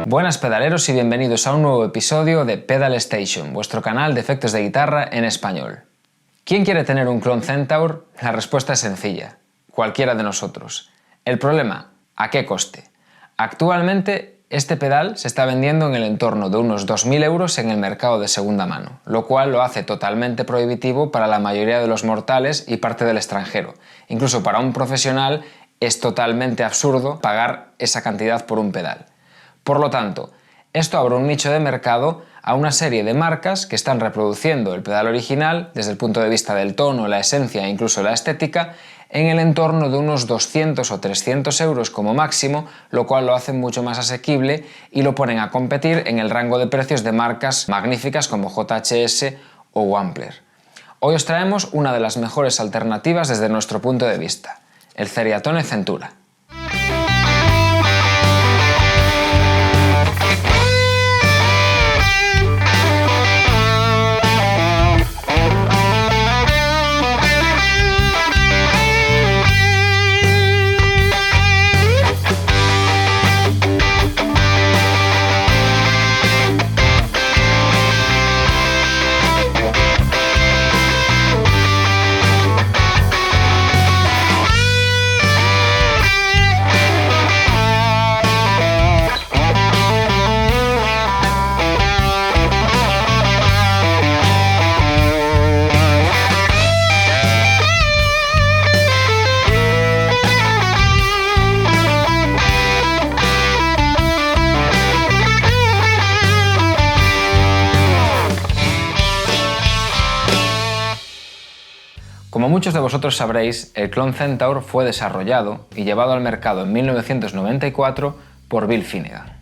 Buenas pedaleros y bienvenidos a un nuevo episodio de Pedal Station, vuestro canal de efectos de guitarra en español. ¿Quién quiere tener un Klon Centaur? La respuesta es sencilla, cualquiera de nosotros. El problema, ¿a qué coste? Actualmente este pedal se está vendiendo en el entorno de unos 2.000 euros en el mercado de segunda mano, lo cual lo hace totalmente prohibitivo para la mayoría de los mortales y parte del extranjero. Incluso para un profesional es totalmente absurdo pagar esa cantidad por un pedal. Por lo tanto, esto abre un nicho de mercado a una serie de marcas que están reproduciendo el pedal original desde el punto de vista del tono, la esencia e incluso la estética en el entorno de unos 200 o 300 euros como máximo, lo cual lo hace mucho más asequible y lo ponen a competir en el rango de precios de marcas magníficas como JHS o Wampler. Hoy os traemos una de las mejores alternativas desde nuestro punto de vista, el Ceriatone Centura. Como muchos de vosotros sabréis, el Klon Centaur fue desarrollado y llevado al mercado en 1994 por Bill Finnegan.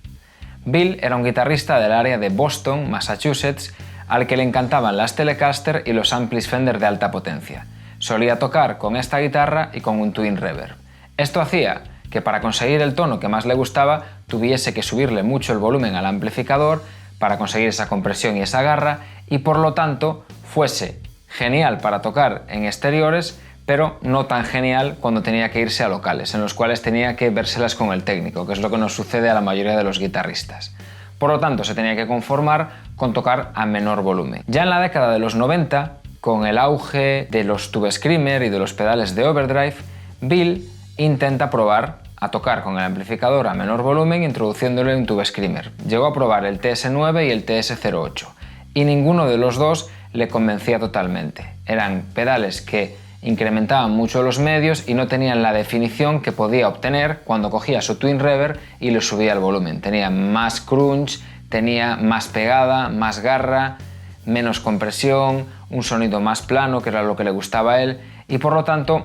Bill era un guitarrista del área de Boston, Massachusetts, al que le encantaban las Telecaster y los amplis Fender de alta potencia. Solía tocar con esta guitarra y con un Twin Reverb. Esto hacía que para conseguir el tono que más le gustaba tuviese que subirle mucho el volumen al amplificador para conseguir esa compresión y esa garra y por lo tanto fuese genial para tocar en exteriores, pero no tan genial cuando tenía que irse a locales, en los cuales tenía que vérselas con el técnico, que es lo que nos sucede a la mayoría de los guitarristas. Por lo tanto, se tenía que conformar con tocar a menor volumen. Ya en la década de los 90, con el auge de los Tube Screamer y de los pedales de overdrive, Bill intenta probar a tocar con el amplificador a menor volumen introduciéndole un Tube Screamer. Llegó a probar el TS9 y el TS08, y ninguno de los dos le convencía totalmente. Eran pedales que incrementaban mucho los medios y no tenían la definición que podía obtener cuando cogía su Twin Reverb y le subía el volumen. Tenía más crunch, tenía más pegada, más garra, menos compresión, un sonido más plano, que era lo que le gustaba a él, y por lo tanto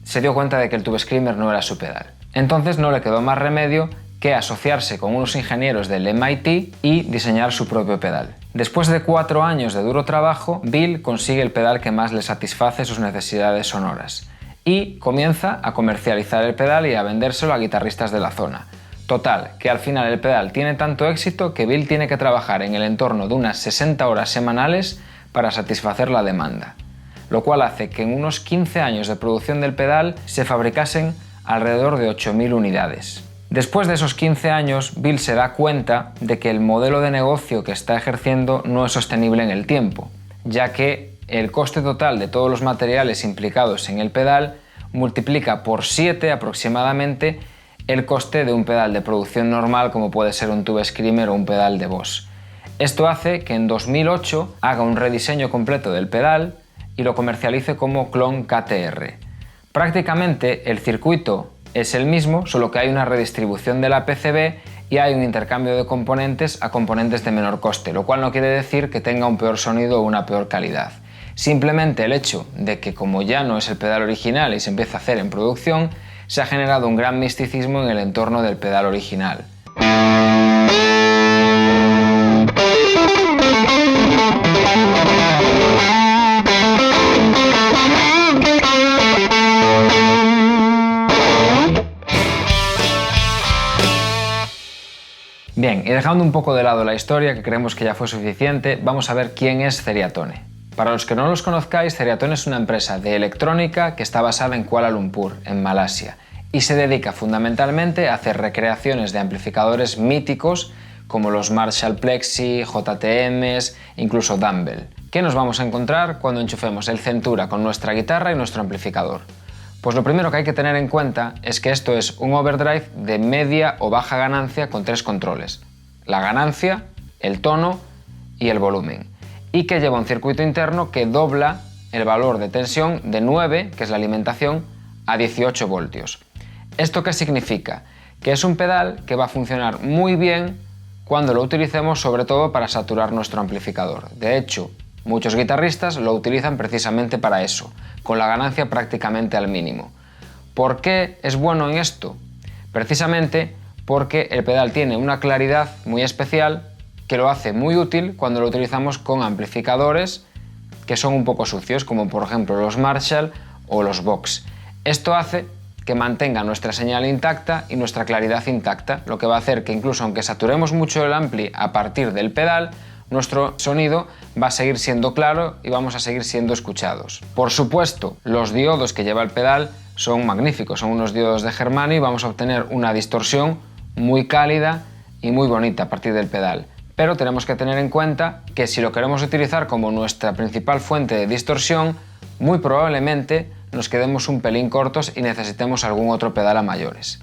se dio cuenta de que el Tube Screamer no era su pedal. Entonces no le quedó más remedio que asociarse con unos ingenieros del MIT y diseñar su propio pedal. Después de 4 años de duro trabajo, Bill consigue el pedal que más le satisface sus necesidades sonoras y comienza a comercializar el pedal y a vendérselo a guitarristas de la zona. Total, que al final el pedal tiene tanto éxito que Bill tiene que trabajar en el entorno de unas 60 horas semanales para satisfacer la demanda, lo cual hace que en unos 15 años de producción del pedal se fabricasen alrededor de 8.000 unidades. Después de esos 15 años, Bill se da cuenta de que el modelo de negocio que está ejerciendo no es sostenible en el tiempo, ya que el coste total de todos los materiales implicados en el pedal multiplica por 7 aproximadamente el coste de un pedal de producción normal como puede ser un Tube Screamer o un pedal de Boss. Esto hace que en 2008 haga un rediseño completo del pedal y lo comercialice como Klon KTR. Prácticamente el circuito es el mismo, solo que hay una redistribución de la PCB y hay un intercambio de componentes a componentes de menor coste, lo cual no quiere decir que tenga un peor sonido o una peor calidad. Simplemente el hecho de que como ya no es el pedal original y se empieza a hacer en producción, se ha generado un gran misticismo en el entorno del pedal original. Bien, y dejando un poco de lado la historia, que creemos que ya fue suficiente, vamos a ver quién es Ceriatone. Para los que no los conozcáis, Ceriatone es una empresa de electrónica que está basada en Kuala Lumpur, en Malasia, y se dedica fundamentalmente a hacer recreaciones de amplificadores míticos como los Marshall Plexi, JTMs, incluso Dumble. ¿Qué nos vamos a encontrar cuando enchufemos el Centura con nuestra guitarra y nuestro amplificador? Pues lo primero que hay que tener en cuenta es que esto es un overdrive de media o baja ganancia con 3 controles: la ganancia, el tono y el volumen, y que lleva un circuito interno que dobla el valor de tensión de 9, que es la alimentación, a 18 voltios. ¿Esto qué significa? Que es un pedal que va a funcionar muy bien cuando lo utilicemos, sobre todo para saturar nuestro amplificador. De hecho, muchos guitarristas lo utilizan precisamente para eso, con la ganancia prácticamente al mínimo. ¿Por qué es bueno en esto? Precisamente porque el pedal tiene una claridad muy especial que lo hace muy útil cuando lo utilizamos con amplificadores que son un poco sucios, como por ejemplo los Marshall o los Vox. Esto hace que mantenga nuestra señal intacta y nuestra claridad intacta, lo que va a hacer que incluso aunque saturemos mucho el ampli a partir del pedal, nuestro sonido va a seguir siendo claro y vamos a seguir siendo escuchados. Por supuesto, los diodos que lleva el pedal son magníficos, son unos diodos de Germani y vamos a obtener una distorsión muy cálida y muy bonita a partir del pedal. Pero tenemos que tener en cuenta que si lo queremos utilizar como nuestra principal fuente de distorsión, muy probablemente nos quedemos un pelín cortos y necesitemos algún otro pedal a mayores.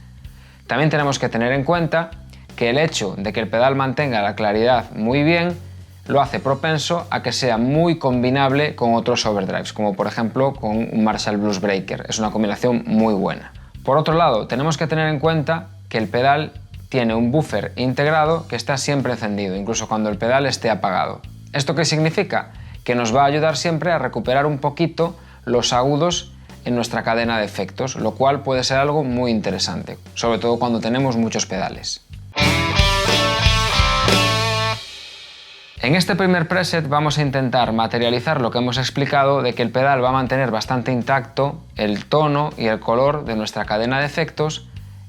También tenemos que tener en cuenta que el hecho de que el pedal mantenga la claridad muy bien lo hace propenso a que sea muy combinable con otros overdrives, como por ejemplo con un Marshall Blues Breaker. Es una combinación muy buena. Por otro lado, tenemos que tener en cuenta que el pedal tiene un buffer integrado que está siempre encendido, incluso cuando el pedal esté apagado. ¿Esto qué significa? Que nos va a ayudar siempre a recuperar un poquito los agudos en nuestra cadena de efectos, lo cual puede ser algo muy interesante, sobre todo cuando tenemos muchos pedales. En este primer preset vamos a intentar materializar lo que hemos explicado de que el pedal va a mantener bastante intacto el tono y el color de nuestra cadena de efectos,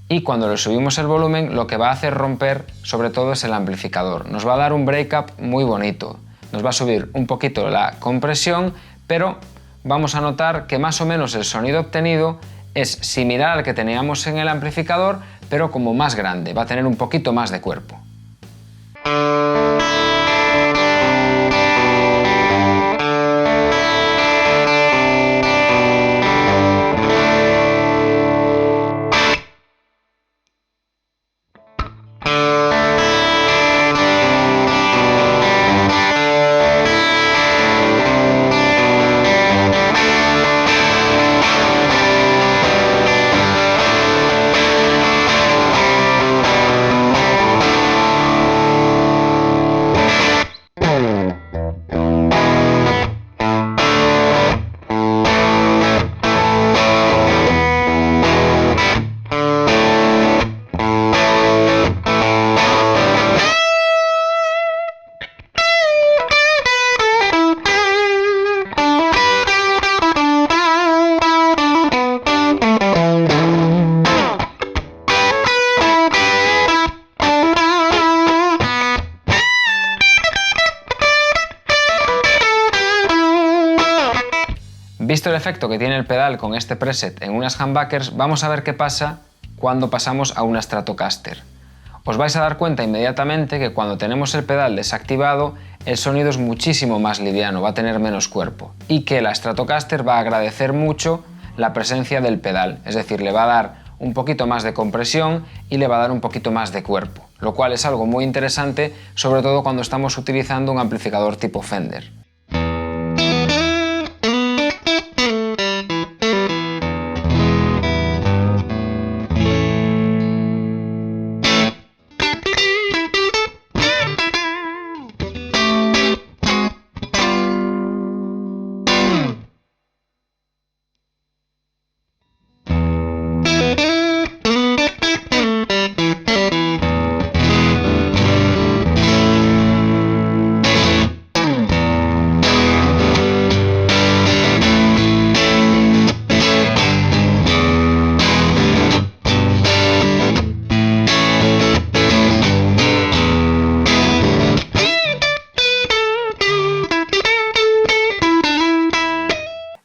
y cuando le subimos el volumen lo que va a hacer romper sobre todo es el amplificador. Nos va a dar un breakup muy bonito, nos va a subir un poquito la compresión, pero vamos a notar que más o menos el sonido obtenido es similar al que teníamos en el amplificador, pero como más grande, va a tener un poquito más de cuerpo. Visto el efecto que tiene el pedal con este preset en unas humbuckers, vamos a ver qué pasa cuando pasamos a una Stratocaster. Os vais a dar cuenta inmediatamente que cuando tenemos el pedal desactivado, el sonido es muchísimo más liviano, va a tener menos cuerpo, y que la Stratocaster va a agradecer mucho la presencia del pedal, es decir, le va a dar un poquito más de compresión y le va a dar un poquito más de cuerpo, lo cual es algo muy interesante, sobre todo cuando estamos utilizando un amplificador tipo Fender.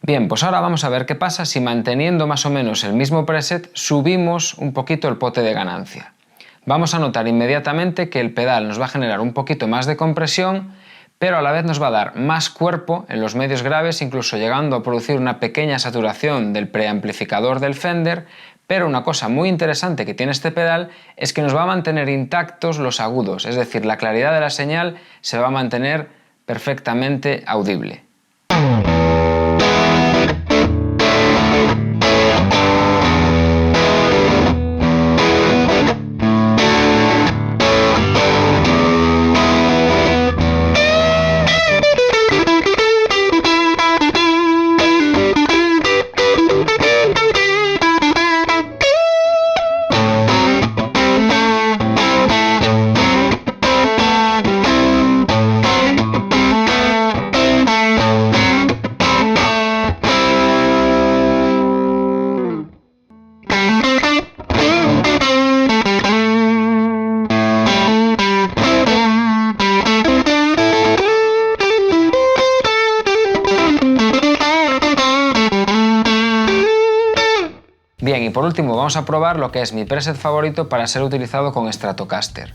Bien, pues ahora vamos a ver qué pasa si manteniendo más o menos el mismo preset subimos un poquito el pote de ganancia. Vamos a notar inmediatamente que el pedal nos va a generar un poquito más de compresión, pero a la vez nos va a dar más cuerpo en los medios graves, incluso llegando a producir una pequeña saturación del preamplificador del Fender. Pero una cosa muy interesante que tiene este pedal es que nos va a mantener intactos los agudos, es decir, la claridad de la señal se va a mantener perfectamente audible. Bien, y por último vamos a probar lo que es mi preset favorito para ser utilizado con Stratocaster.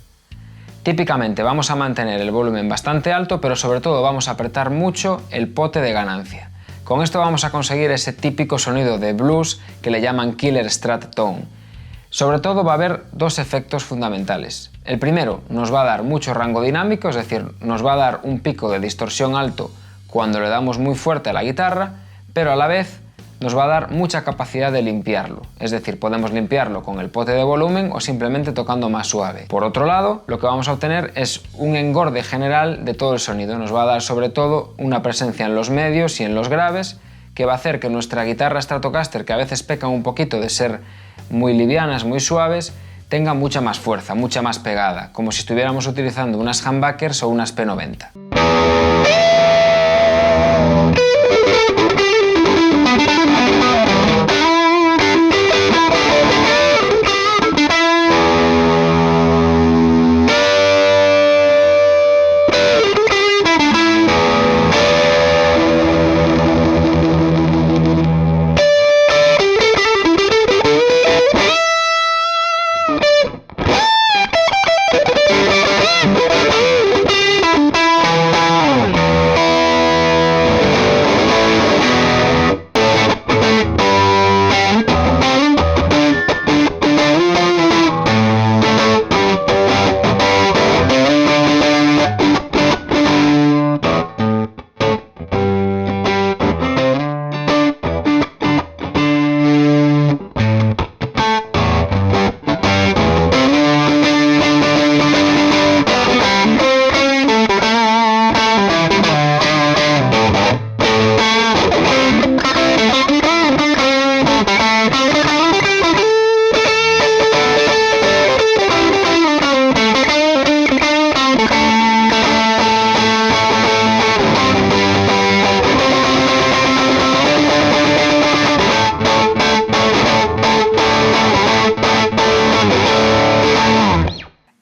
Típicamente vamos a mantener el volumen bastante alto, pero sobre todo vamos a apretar mucho el pote de ganancia. Con esto vamos a conseguir ese típico sonido de blues que le llaman Killer Strat Tone. Sobre todo va a haber dos efectos fundamentales. El primero, nos va a dar mucho rango dinámico, es decir, nos va a dar un pico de distorsión alto cuando le damos muy fuerte a la guitarra, pero a la vez nos va a dar mucha capacidad de limpiarlo, es decir, podemos limpiarlo con el pote de volumen o simplemente tocando más suave. Por otro lado, lo que vamos a obtener es un engorde general de todo el sonido, nos va a dar sobre todo una presencia en los medios y en los graves que va a hacer que nuestra guitarra Stratocaster, que a veces pecan un poquito de ser muy livianas, muy suaves, tenga mucha más fuerza, mucha más pegada, como si estuviéramos utilizando unas humbuckers o unas P90.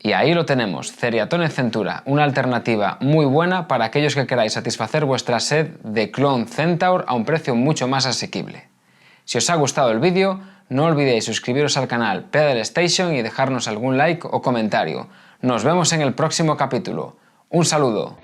Y ahí lo tenemos, Ceriatone Centura, una alternativa muy buena para aquellos que queráis satisfacer vuestra sed de clon Centaur a un precio mucho más asequible. Si os ha gustado el vídeo, no olvidéis suscribiros al canal Pedal Station y dejarnos algún like o comentario. Nos vemos en el próximo capítulo. ¡Un saludo!